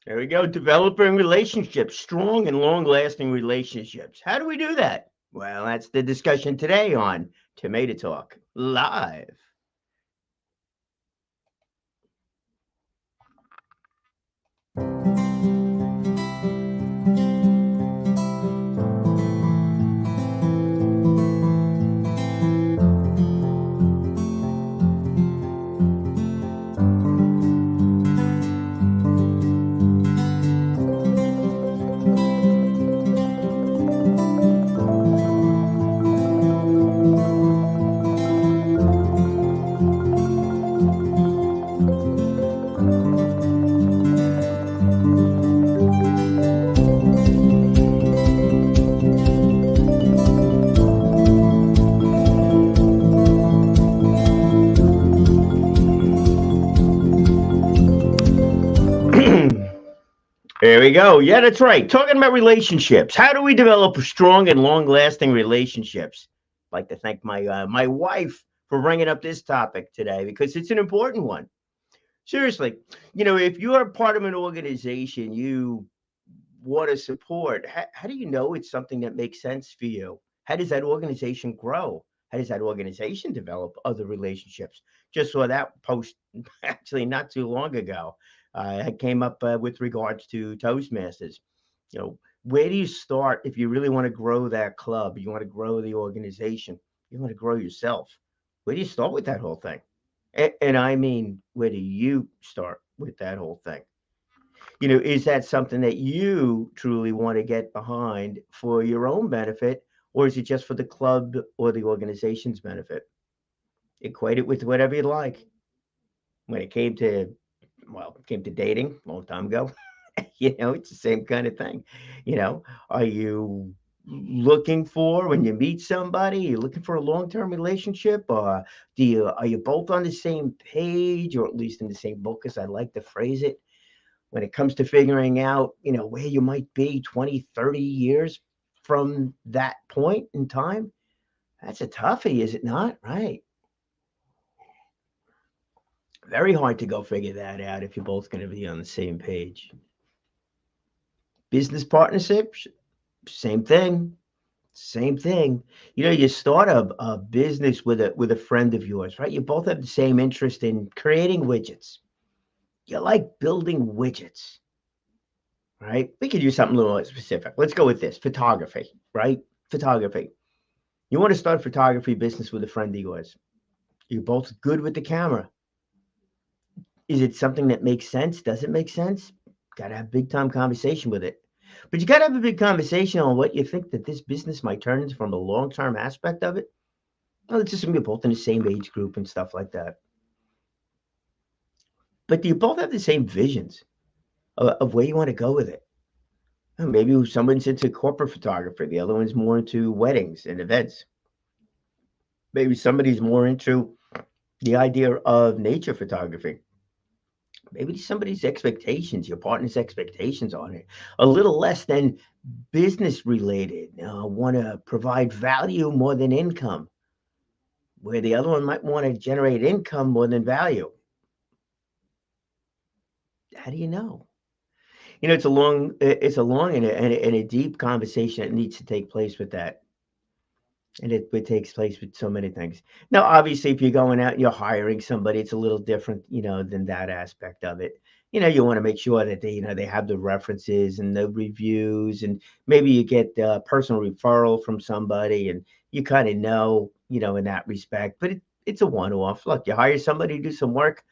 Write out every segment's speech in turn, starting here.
There we go. Developing relationships, strong and long lasting relationships. How do we do that? Well, that's the discussion today on Tomato Talk Live. There we go. Yeah, that's right. Talking about relationships. How do we develop strong and long-lasting relationships? I'd like to thank my wife for bringing up this topic today because it's an important one. Seriously, if you are part of an organization you want to support, how do you know it's something that makes sense for you? How does that organization grow? How does that organization develop other relationships? Just saw that post actually not too long ago. It came up with regards to Toastmasters. Where do you start if you really want to grow that club? You want to grow the organization. You want to grow yourself. Where do you start with that whole thing? And I mean, where do you start with that whole thing? Is that something that you truly want to get behind for your own benefit, or is it just for the club or the organization's benefit? Equate it with whatever you like. When it came to dating a long time ago, it's the same kind of thing. Are you looking for when you meet somebody? You're looking for a long-term relationship, or are you both on the same page, or at least in the same book, as I like to phrase it? When it comes to figuring out, where you might be 20, 30 years from that point in time, that's a toughie, is it not? Right. Very hard to go figure that out if you're both going to be on the same page. Business partnerships, same thing. Same thing. You start a business with a friend of yours, right? You both have the same interest in creating widgets. You like building widgets, right? We could use something a little more specific. Let's go with this photography, right? Photography. You want to start a photography business with a friend of yours. You're both good with the camera. Is it something that makes sense? Does it make sense? Got to have big time conversation with it. But you got to have a big conversation on what you think that this business might turn into from a long term aspect of it. Well, it's just going to be both in the same age group and stuff like that. But do you both have the same visions of where you want to go with it? Maybe someone's into corporate photography, the other one's more into weddings and events. Maybe somebody's more into the idea of nature photography. Maybe somebody's expectations, your partner's expectations on it, a little less than business related. Want to provide value more than income, where the other one might want to generate income more than value. How do you know? It's a long and a deep conversation that needs to take place with that. And it takes place with so many things. Now, obviously, if you're going out and you're hiring somebody, it's a little different, than that aspect of it. You want to make sure that they have the references and the reviews, and maybe you get a personal referral from somebody, and you kind of know, in that respect. But it's a one-off. Look, you hire somebody to do some work,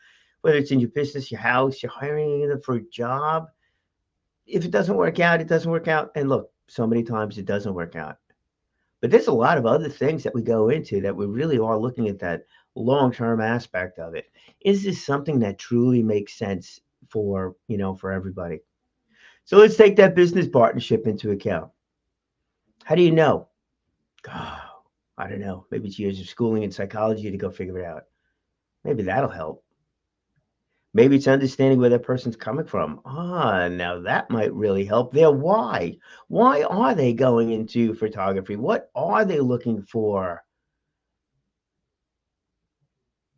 whether it's in your business, your house, you're hiring them for a job. If it doesn't work out, it doesn't work out. And look, so many times it doesn't work out. But there's a lot of other things that we go into that we really are looking at that long-term aspect of it. Is this something that truly makes sense for everybody? So let's take that business partnership into account. How do you know? Oh, I don't know. Maybe it's years of schooling in psychology to go figure it out. Maybe that'll help. Maybe it's understanding where that person's coming from. Now that might really help their why. Why are they going into photography? What are they looking for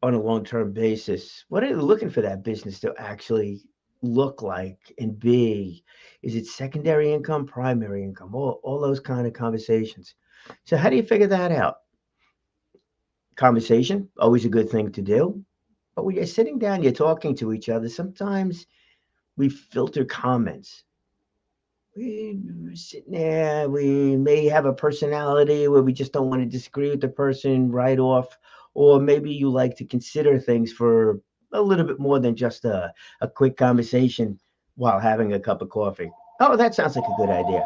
on a long-term basis? What are they looking for that business to actually look like and be? Is it secondary income, primary income? All those kind of conversations. So how do you figure that out? Conversation, always a good thing to do. But when you're sitting down, you're talking to each other, sometimes we filter comments. We sitting there, we may have a personality where we just don't want to disagree with the person right off, or maybe you like to consider things for a little bit more than just a quick conversation while having a cup of coffee. Oh, that sounds like a good idea.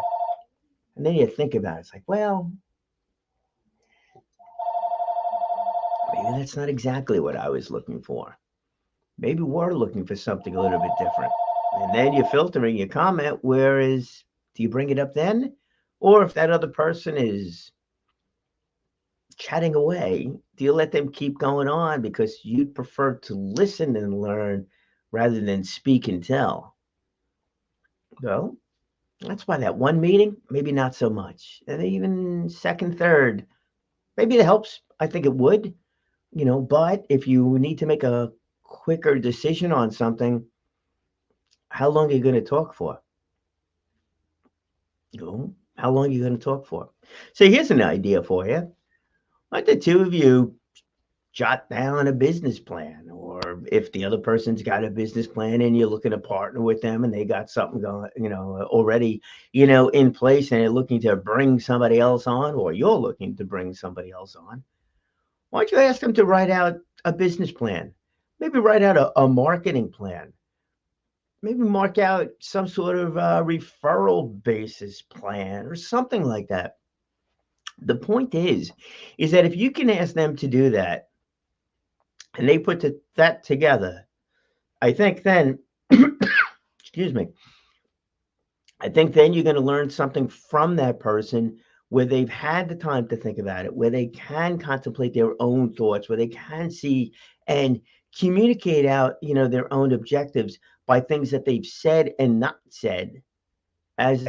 And then you think about it. It's like, well, maybe that's not exactly what I was looking for. Maybe we're looking for something a little bit different. And then you're filtering your comment, whereas do you bring it up then? Or if that other person is chatting away, do you let them keep going on because you'd prefer to listen and learn rather than speak and tell? Well, that's why that one meeting, maybe not so much. And even second, third, maybe it helps. I think it would, but if you need to make a quicker decision on something, how long are you going to talk for? How long are you going to talk for? So here's an idea for you. Why don't the two of you jot down a business plan? Or if the other person's got a business plan and you're looking to partner with them and they got something going, already, in place and they're looking to bring somebody else on, or you're looking to bring somebody else on, why don't you ask them to write out a business plan? Maybe write out a marketing plan. Maybe mark out some sort of referral basis plan or something like that. The point is that if you can ask them to do that and they put that together, I think then, excuse me, I think then you're going to learn something from that person where they've had the time to think about it, where they can contemplate their own thoughts, where they can see and communicate out, their own objectives by things that they've said and not said as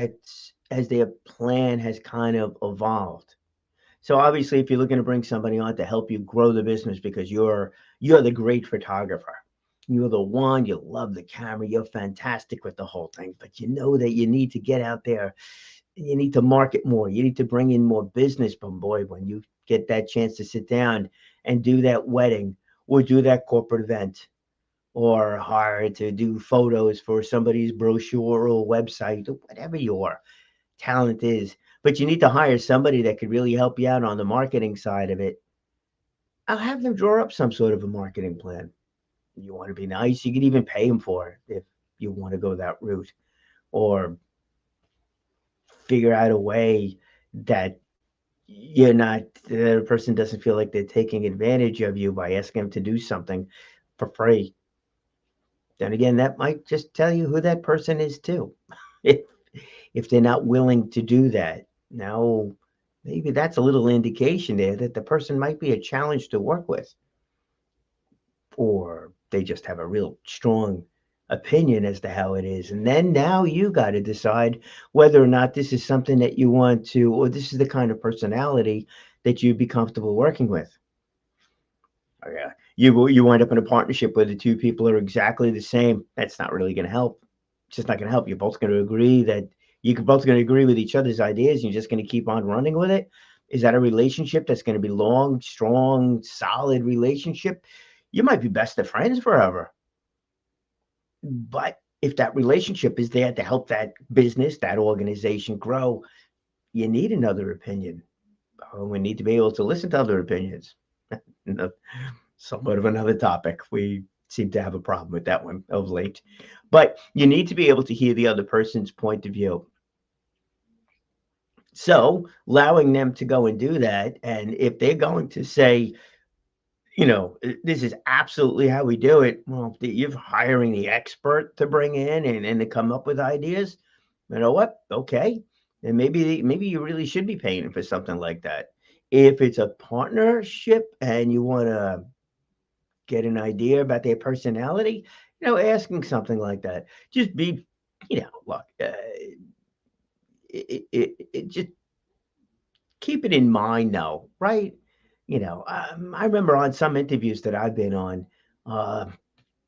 their plan has kind of evolved. So obviously, if you're looking to bring somebody on to help you grow the business because you're the great photographer, you're the one, you love the camera, you're fantastic with the whole thing, but you know that you need to get out there, you need to market more, you need to bring in more business. But boy, when you get that chance to sit down and do that wedding or do that corporate event or hire to do photos for somebody's brochure or website or whatever your talent is, but you need to hire somebody that could really help you out on the marketing side of it. I'll have them draw up some sort of a marketing plan. You want to be nice, you could even pay them for it if you want to go that route, or figure out a way that you're not the person doesn't feel like they're taking advantage of you by asking them to do something for free. Then again, that might just tell you who that person is too. if if they're not willing to do that. Now, maybe that's a little indication there that the person might be a challenge to work with, or they just have a real strong opinion as to how it is. And then now you got to decide whether or not this is something that you want to, or this is the kind of personality that you'd be comfortable working with. Oh, yeah. You wind up in a partnership where the two people are exactly the same. That's not really going to help. It's just not going to help. You're both going to agree that you're both going to agree with each other's ideas. And you're just going to keep on running with it. Is that a relationship that's going to be long, strong, solid relationship? You might be best of friends forever. But if that relationship is there to help that business, that organization grow, you need another opinion. We need to be able to listen to other opinions. Somewhat of another topic. We seem to have a problem with that one of late. But you need to be able to hear the other person's point of view. So allowing them to go and do that. And if they're going to say, this is absolutely how we do it. Well, you're hiring the expert to bring in and to come up with ideas. You know what? Okay. And maybe you really should be paying for something like that. If it's a partnership and you want to get an idea about their personality, asking something like that. Just be, look, it just keep it in mind though, right? I remember on some interviews that I've been on, uh,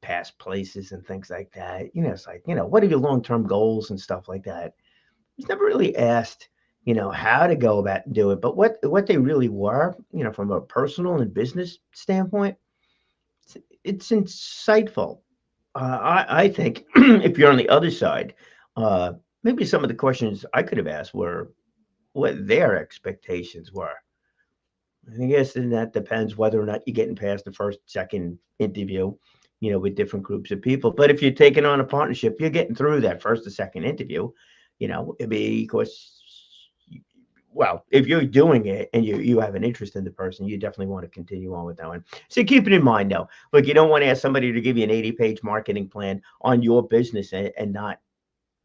past places and things like that. It's like, what are your long-term goals and stuff like that. It's never really asked, how to go about and do it, but what they really were, from a personal and business standpoint, it's insightful. I think if you're on the other side, uh, maybe some of the questions I could have asked were what their expectations were. I guess then that depends whether or not you're getting past the first, second interview, with different groups of people. But if you're taking on a partnership, you're getting through that first or second interview, because, well, if you're doing it and you have an interest in the person, you definitely want to continue on with that one. So keep it in mind, though. Look, you don't want to ask somebody to give you an 80-page marketing plan on your business and not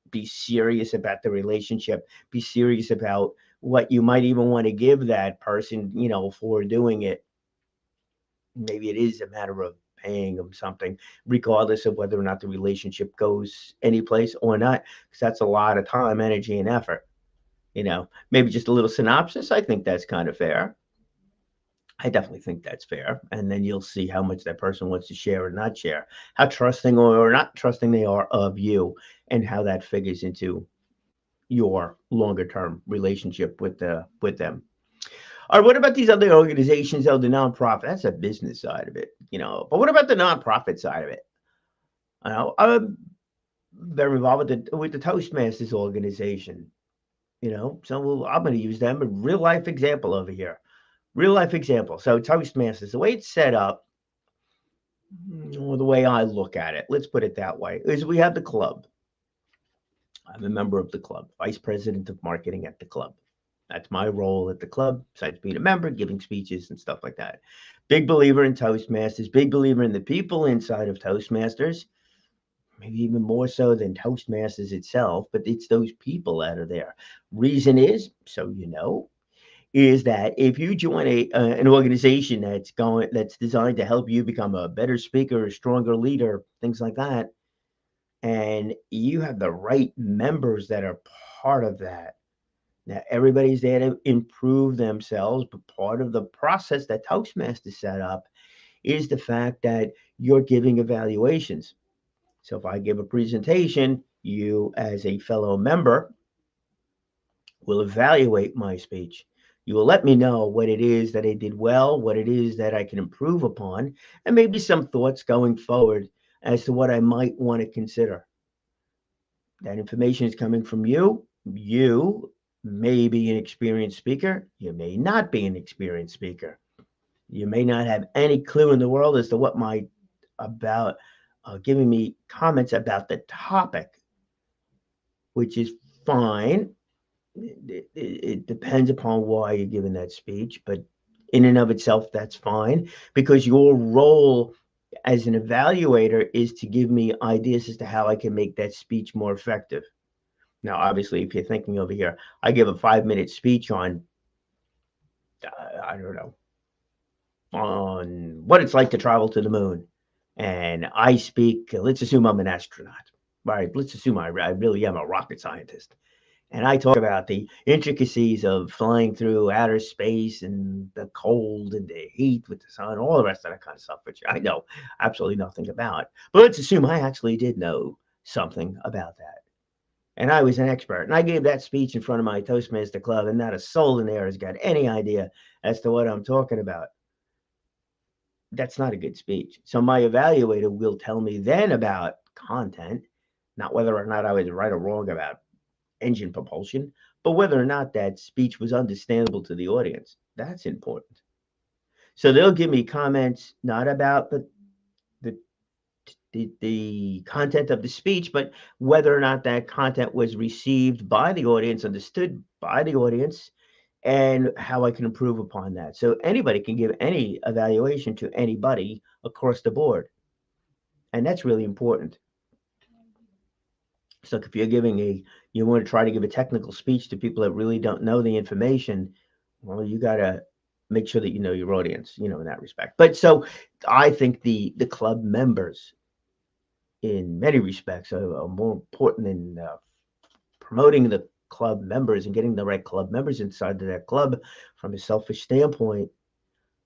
be serious about the relationship, be serious about what you might even want to give that person, for doing it. Maybe it is a matter of paying them something, regardless of whether or not the relationship goes anyplace or not, because that's a lot of time, energy, and effort. Maybe just a little synopsis. I think that's kind of fair. I definitely think that's fair. And then you'll see how much that person wants to share or not share, how trusting or not trusting they are of you, and how that figures into your longer term relationship with them. All right, what about these other organizations, though, the nonprofit? That's a business side of it. But what about the nonprofit side of it? I'm very involved with the Toastmasters organization. So I'm going to use them, a real life example over here. Real life example. So Toastmasters, the way it's set up, or the way I look at it, let's put it that way, is we have the club. I'm a member of the club, vice president of marketing at the club. That's my role at the club, besides being a member, giving speeches and stuff like that. Big believer in Toastmasters, big believer in the people inside of Toastmasters, maybe even more so than Toastmasters itself, but it's those people that are there. Reason is, so is that if you join an organization that's designed to help you become a better speaker, a stronger leader, things like that, and you have the right members that are part of that. Now, everybody's there to improve themselves, but part of the process that Toastmasters set up is the fact that you're giving evaluations. So if I give a presentation, you as a fellow member will evaluate my speech. You will let me know what it is that I did well, what it is that I can improve upon, and maybe some thoughts going forward as to what I might want to consider. That information is coming from you. You may be an experienced speaker. You may not be an experienced speaker. You may not have any clue in the world as to what about giving me comments about the topic, which is fine. It depends upon why you're giving that speech, but in and of itself, that's fine, because your role as an evaluator is to give me ideas as to how I can make that speech more effective. Now, obviously, if you're thinking over here, I give a 5-minute speech on, I don't know, on what it's like to travel to the moon. And I speak, let's assume I'm an astronaut. All right, let's assume I really am a rocket scientist. And I talk about the intricacies of flying through outer space and the cold and the heat with the sun, all the rest of that kind of stuff, which I know absolutely nothing about. But let's assume I actually did know something about that. And I was an expert. And I gave that speech in front of my Toastmaster club, and not a soul in there has got any idea as to what I'm talking about. That's not a good speech. So my evaluator will tell me then about content, not whether or not I was right or wrong about engine propulsion, but whether or not that speech was understandable to the audience. That's important. So they'll give me comments not about the content of the speech, but whether or not that content was received by the audience, understood by the audience, and how I can improve upon that. So anybody can give any evaluation to anybody across the board. And that's really important. So if you want to try to give a technical speech to people that really don't know the information, well, you got to make sure that you know your audience, in that respect. But so I think the club members, in many respects, are more important than promoting the club members and getting the right club members inside of that club from a selfish standpoint,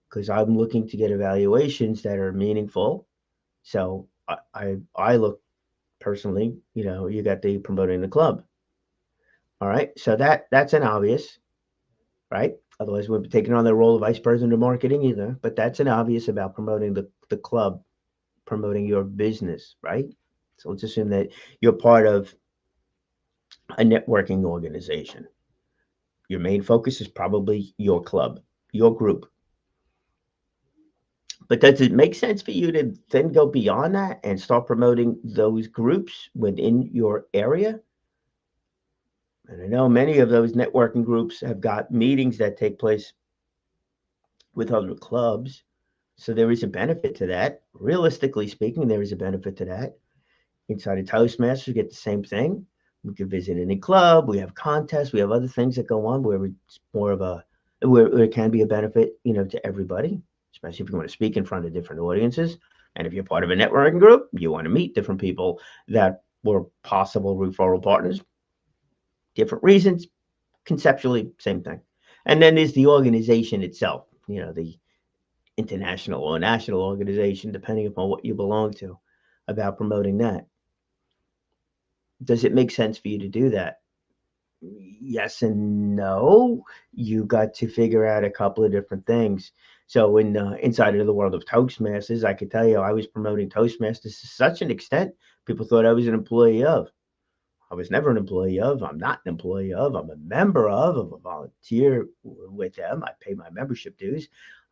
because I'm looking to get evaluations that are meaningful. So I look personally, you got the promoting the club. All right. So that's an obvious, right? Otherwise, we would be taking on the role of vice president of marketing either. But that's an obvious about promoting the club, promoting your business, right? So let's assume that you're part of a networking organization. Your main focus is probably your club, your group. But does it make sense for you to then go beyond that and start promoting those groups within your area? And I know many of those networking groups have got meetings that take place with other clubs. So there is a benefit to that. Realistically speaking, there is a benefit to that. Inside of Toastmasters, we get the same thing. We could visit any club. We have contests. We have other things that go on where it's more of where it can be a benefit, to everybody, especially if you want to speak in front of different audiences. And if you're part of a networking group, you want to meet different people that were possible referral partners. Different reasons, conceptually, same thing. And then there's the organization itself, the international or national organization, depending upon what you belong to, about promoting that. Does it make sense for you to do that? Yes and no. You got to figure out a couple of different things. So inside of the world of Toastmasters, I could tell you I was promoting Toastmasters to such an extent people thought I was an employee of. I was never an employee of. I'm not an employee of. I'm a member of. I'm a volunteer with them. I pay my membership dues.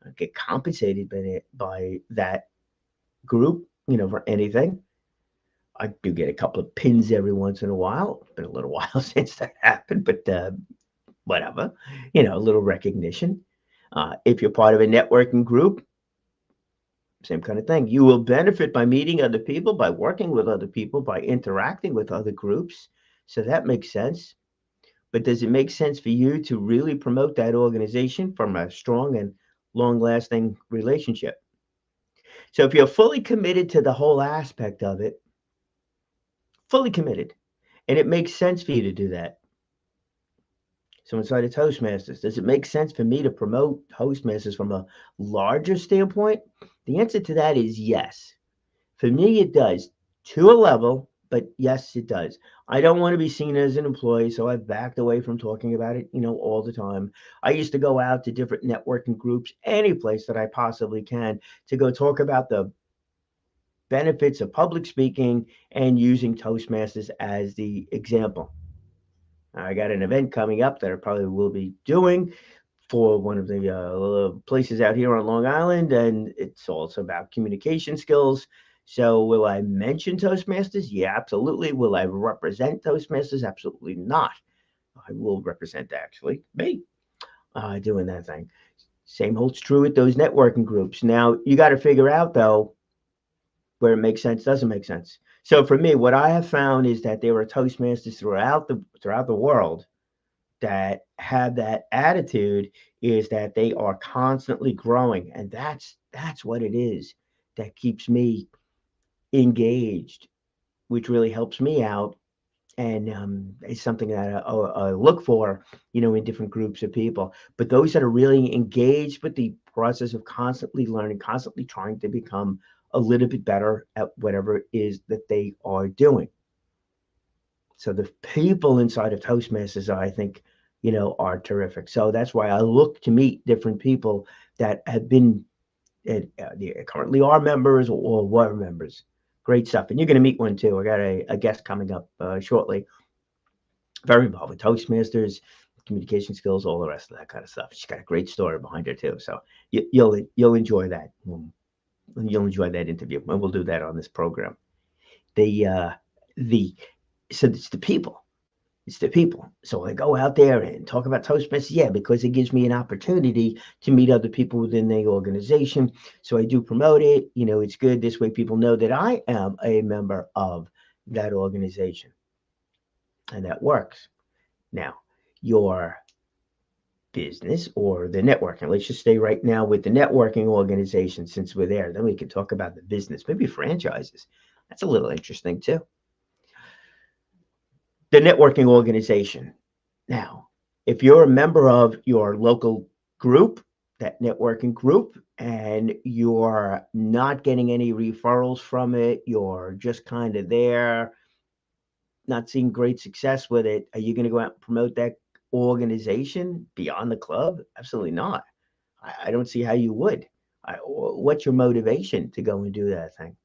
I get compensated by that group, for anything. I do get a couple of pins every once in a while. It's been a little while since that happened, but whatever. A little recognition. If you're part of a networking group, same kind of thing. You will benefit by meeting other people, by working with other people, by interacting with other groups. So that makes sense. But does it make sense for you to really promote that organization from a strong and long-lasting relationship? So if you're fully committed to the whole aspect of it, fully committed, and it makes sense for you to do that. So inside of Toastmasters, does it make sense for me to promote Toastmasters from a larger standpoint? The answer to that is yes. For me, it does, to a level, but yes, it does. I don't want to be seen as an employee, so I've backed away from talking about it, all the time. I used to go out to different networking groups, any place that I possibly can, to go talk about the benefits of public speaking and using Toastmasters as the example. I got an event coming up that I probably will be doing for one of the places out here on Long Island, and it's also about communication skills. So will I mention Toastmasters? Yeah, absolutely. Will I represent Toastmasters? Absolutely not. I will represent actually me doing that thing. Same holds true with those networking groups. Now you got to figure out though where it makes sense, doesn't make sense. So for me, what I have found is that there are Toastmasters throughout the world that have that attitude, is that they are constantly growing, and that's what it is that keeps me engaged, which really helps me out, and it's something that I look for, in different groups of people. But those that are really engaged with the process of constantly learning, constantly trying to become a little bit better at whatever it is that they are doing. So the people inside of Toastmasters, I think, are terrific. So that's why I look to meet different people that have been currently are members or were members. Great stuff. And you're going to meet one too. I got a guest coming up shortly. Very involved with Toastmasters, communication skills, all the rest of that kind of stuff. She's got a great story behind her too. So you'll enjoy that. You'll enjoy that interview, and we'll do that on this program. The so it's the people. It's the people. So I go out there and talk about Toastmasters, yeah, because it gives me an opportunity to meet other people within the organization. So I do promote it. It's good. This way people know that I am a member of that organization. And that works. Now, your business or the networking. Let's just stay right now with the networking organization since we're there. Then we can talk about the business, maybe franchises. That's a little interesting too. The networking organization. Now, if you're a member of your local group, that networking group and you're not getting any referrals from it, you're just kind of there, not seeing great success with it, are you going to go out and promote that organization beyond the club? Absolutely not. I don't see how you would. What's your motivation to go and do that thing?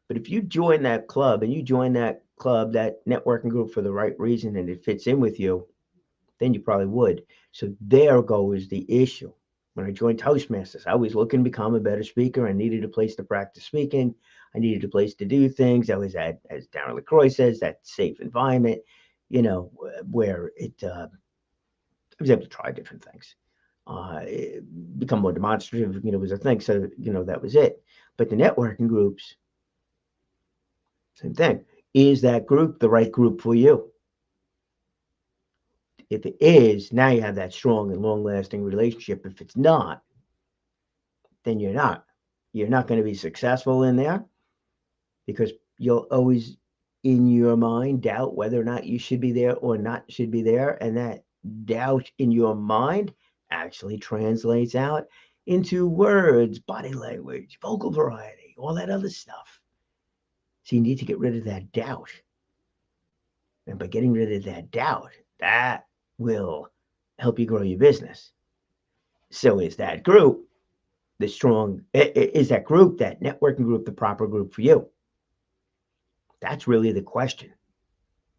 But if you join that club and you join that club, that networking group for the right reason and it fits in with you, then you probably would. So there goes the issue. When I joined Toastmasters, I was looking to become a better speaker. I needed a place to practice speaking. I needed a place to do things. I was at, as Darren LaCroix says, that safe environment, where I was able to try different things. Become more demonstrative, was a thing. So, that was it. But the networking groups, same thing. Is that group the right group for you? If it is, now you have that strong and long-lasting relationship. If it's not, then you're not. You're not going to be successful in there because you'll always, in your mind, doubt whether or not you should be there or not should be there. And that doubt in your mind actually translates out into words, body language, vocal variety, all that other stuff. So you need to get rid of that doubt. And by getting rid of that doubt, that will help you grow your business. So is that group is that group, that networking group, the proper group for you? That's really the question.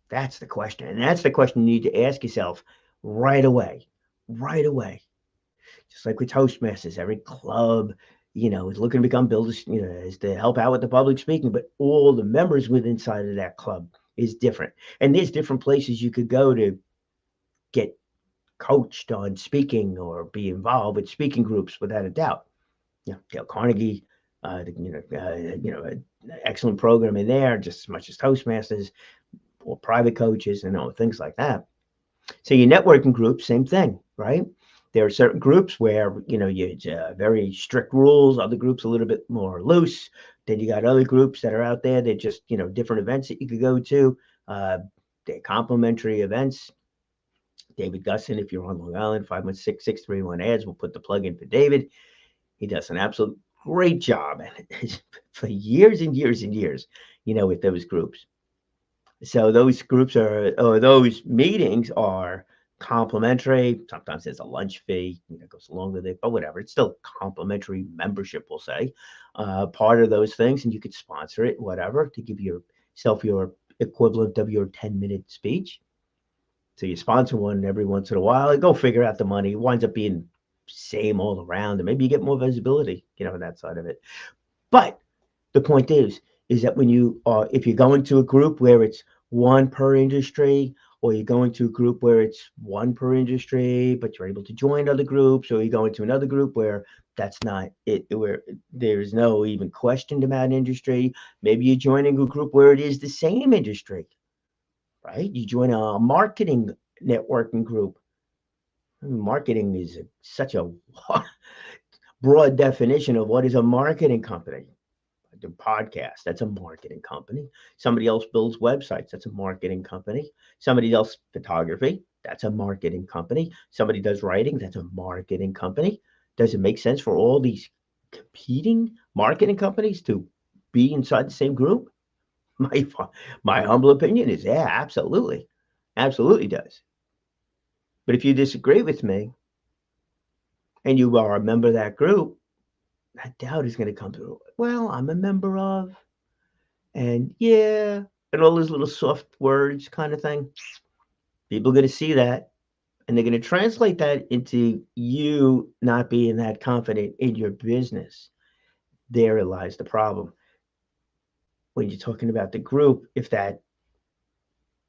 That's the question. And that's the question you need to ask yourself right away. Right away. Just like with Toastmasters, every club, is looking to become builders, is to help out with the public speaking, but all the members within inside of that club is different. And there's different places you could go to get coached on speaking or be involved with speaking groups without a doubt. Dale Carnegie, an excellent program in there, just as much as Toastmasters or private coaches and things like that. So your networking group, same thing, right? There are certain groups where, you very strict rules, other groups a little bit more loose. Then you got other groups that are out there that just, different events that you could go to. They're complimentary events. David Gusson, if you're on Long Island, 516-631-ADS, we'll put the plug in for David. He does an absolute great job for years and years and years, with those groups. So those groups those meetings are complimentary. Sometimes there's a lunch fee, goes along with it, but whatever. It's still complimentary membership, we'll say, part of those things. And you could sponsor it, whatever, to give yourself your equivalent of your 10-minute speech. So you sponsor one every once in a while. Go figure out the money. It winds up being same all around, and maybe you get more visibility, on that side of it. But the point is that when if you're going to a group where it's one per industry, or you're going to a group where it's one per industry, but you're able to join other groups, or you go into another group where that's not it, where there's no even question about industry. Maybe you're joining a group where it is the same industry, right? You join a marketing networking group. Marketing is such a broad definition of what is a marketing company. The podcast, that's a marketing company. Somebody else builds websites, that's a marketing company. Somebody else photography, that's a marketing company. Somebody does writing, that's a marketing company. Does it make sense for all these competing marketing companies to be inside the same group? My humble opinion is, yeah, absolutely. Absolutely does. But if you disagree with me and you are a member of that group, that doubt is going to come through. Well, I'm a member of, and yeah, and all those little soft words kind of thing. People are going to see that, and they're going to translate that into you not being that confident in your business. There lies the problem. When you're talking about the group, if that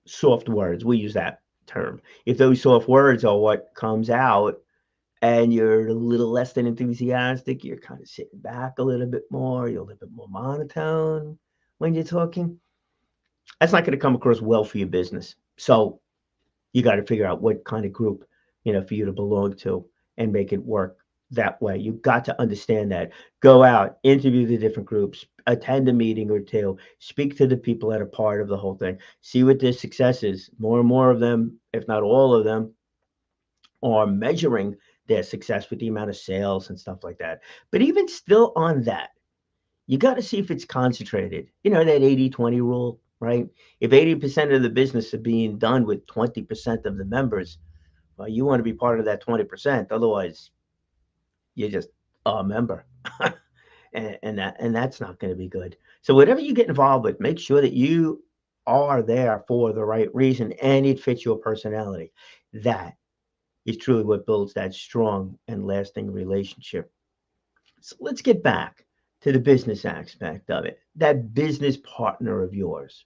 soft words, we use that term, if those soft words are what comes out, and you're a little less than enthusiastic, you're kind of sitting back a little bit more, you're a little bit more monotone when you're talking, that's not going to come across well for your business. So you got to figure out what kind of group, for you to belong to and make it work that way. You've got to understand that. Go out, interview the different groups, attend a meeting or two, speak to the people that are part of the whole thing, see what their success is. More and more of them, if not all of them, are measuring their success with the amount of sales and stuff like that. But even still on that, you got to see if it's concentrated. You know, that 80-20 rule, right? If 80% of the business is being done with 20% of the members, well, you want to be part of that 20%. Otherwise, you're just a member. And that's not going to be good. So whatever you get involved with, make sure that you are there for the right reason and it fits your personality. That is truly what builds that strong and lasting relationship. So let's get back to the business aspect of it. That business partner of yours.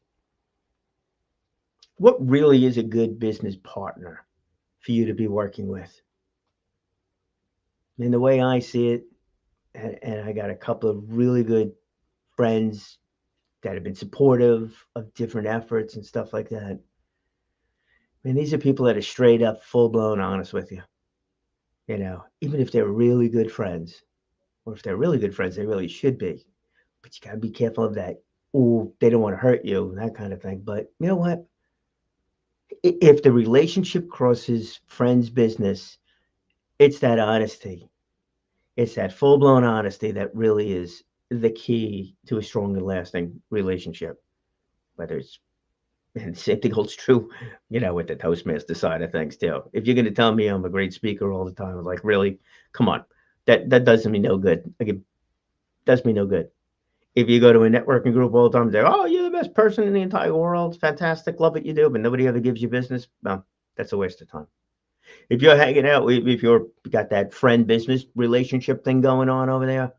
What really is a good business partner for you to be working with? And the way I see it, and I got a couple of really good friends that have been supportive of different efforts and stuff like that. And these are people that are straight up, full blown honest with you. You know, even if they're really good friends, or if they're really good friends, they really should be. But you got to be careful of that. Oh, they don't want to hurt you, that kind of thing. But you know what? If the relationship crosses friends' business, it's that honesty. It's that full blown honesty that really is the key to a strong and lasting relationship. Whether it's, and the same thing holds true, you know, with the Toastmaster side of things too. If you're going to tell me I'm a great speaker all the time, I'm like, really, come on, that does me no good. Like, it does me no good. If you go to a networking group all the time, they're, oh, you're the best person in the entire world, fantastic, love what you do, but nobody ever gives you business. Well, that's a waste of time. If you're hanging out, if you're got that friend business relationship thing going on over there,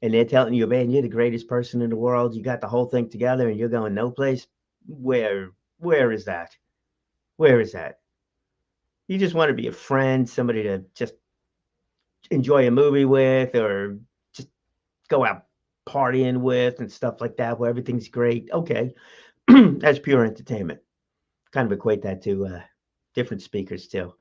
and they're telling you, man, you're the greatest person in the world, you got the whole thing together, and you're going no place, where is that? Where is that? You just want to be a friend, somebody to just enjoy a movie with, or just go out partying with and stuff like that, where everything's great. Okay, that's pure entertainment. Kind of equate that to different speakers too.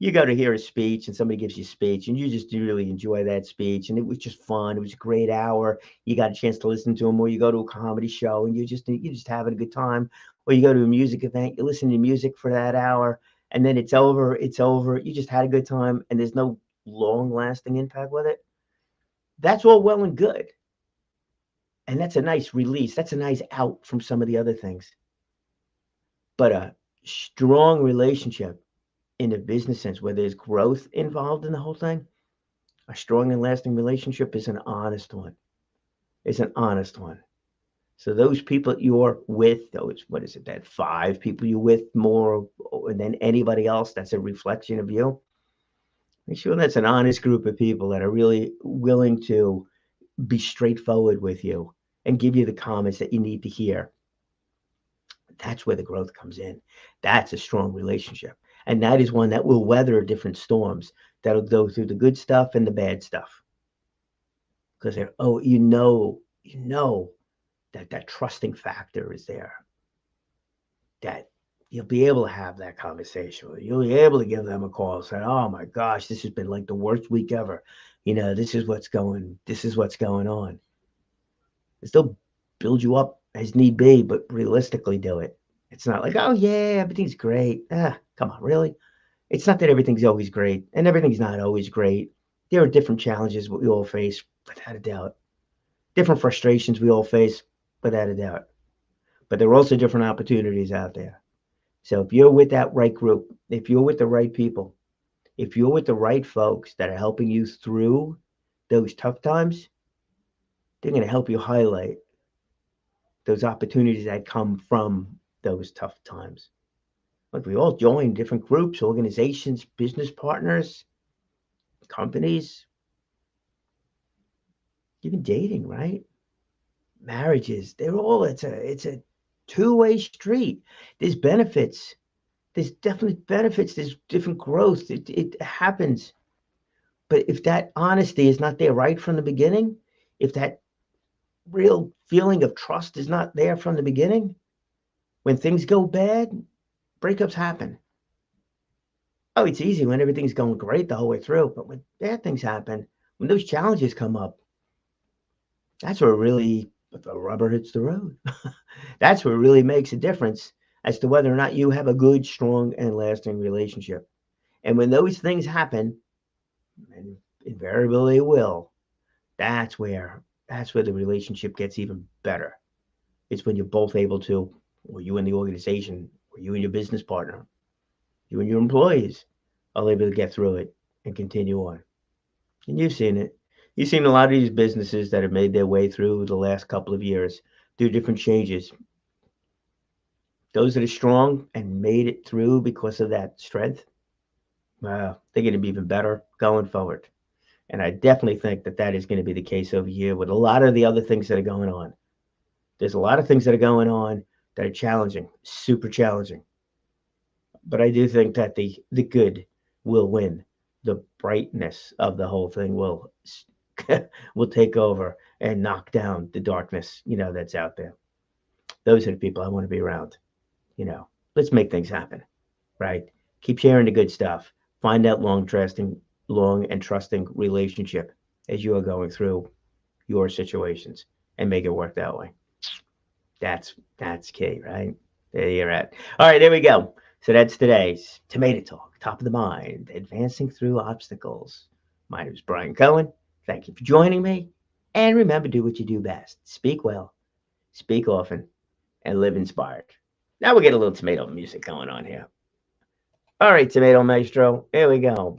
You go to hear a speech and somebody gives you a speech and you just really enjoy that speech and it was just fun. It was a great hour. You got a chance to listen to them, or you go to a comedy show and you're just having a good time, or you go to a music event, you listen to music for that hour and then it's over. It's over. You just had a good time and there's no long lasting impact with it. That's all well and good. And that's a nice release. That's a nice out from some of the other things. But a strong relationship in a business sense where there's growth involved in the whole thing, a strong and lasting relationship is an honest one. It's an honest one. So those people you're with, those, what is it, that 5 people you're with more than anybody else, that's a reflection of you. Make sure that's an honest group of people that are really willing to be straightforward with you and give you the comments that you need to hear. That's where the growth comes in. That's a strong relationship. And that is one that will weather different storms, that'll go through the good stuff and the bad stuff. Because they're, oh, you know that trusting factor is there. That you'll be able to have that conversation. You'll be able to give them a call and say, oh my gosh, this has been like the worst week ever. You know, this is what's going on. They'll build you up as need be, but realistically do it. It's not like, oh yeah, everything's great. Come on, really? It's not that everything's always great, and everything's not always great. There are different challenges we all face, without a doubt. Different frustrations we all face, without a doubt. But there are also different opportunities out there. So if you're with that right group, if you're with the right people, if you're with the right folks that are helping you through those tough times, they're going to help you highlight those opportunities that come from those tough times. Like, we all join different groups, organizations, business partners, companies, even dating, right? Marriages, they're all, it's a two-way street. There's benefits. There's definitely benefits. There's different growth. It happens. But if that honesty is not there right from the beginning, if that real feeling of trust is not there from the beginning, when things go bad, breakups happen. Oh, it's easy when everything's going great the whole way through, but when bad things happen, when those challenges come up, that's where really the rubber hits the road. That's where it really makes a difference as to whether or not you have a good, strong, and lasting relationship. And when those things happen, and invariably it will. That's where the relationship gets even better. It's when you're both able to, or you and the organization, or you and your business partner, you and your employees are able to get through it and continue on. And you've seen it. You've seen a lot of these businesses that have made their way through the last couple of years through different changes. Those that are strong and made it through because of that strength, wow, they're going to be even better going forward. And I definitely think that that is going to be the case over here with a lot of the other things that are going on. There's a lot of things that are going on that are challenging, super challenging. But I do think that the good will win. The brightness of the whole thing will will take over and knock down the darkness, that's out there. Those are the people I want to be around. Let's make things happen, right? Keep sharing the good stuff. Find that long and trusting relationship as you are going through your situations and make it work that way. That's key, right? There you're at. All right, there we go. So that's today's Tomato Talk, top of the mind, advancing through obstacles. My name is Brian Cohen. Thank you for joining me. And remember, do what you do best. Speak well, speak often, and live inspired. Now we'll get a little tomato music going on here. All right, Tomato Maestro, here we go.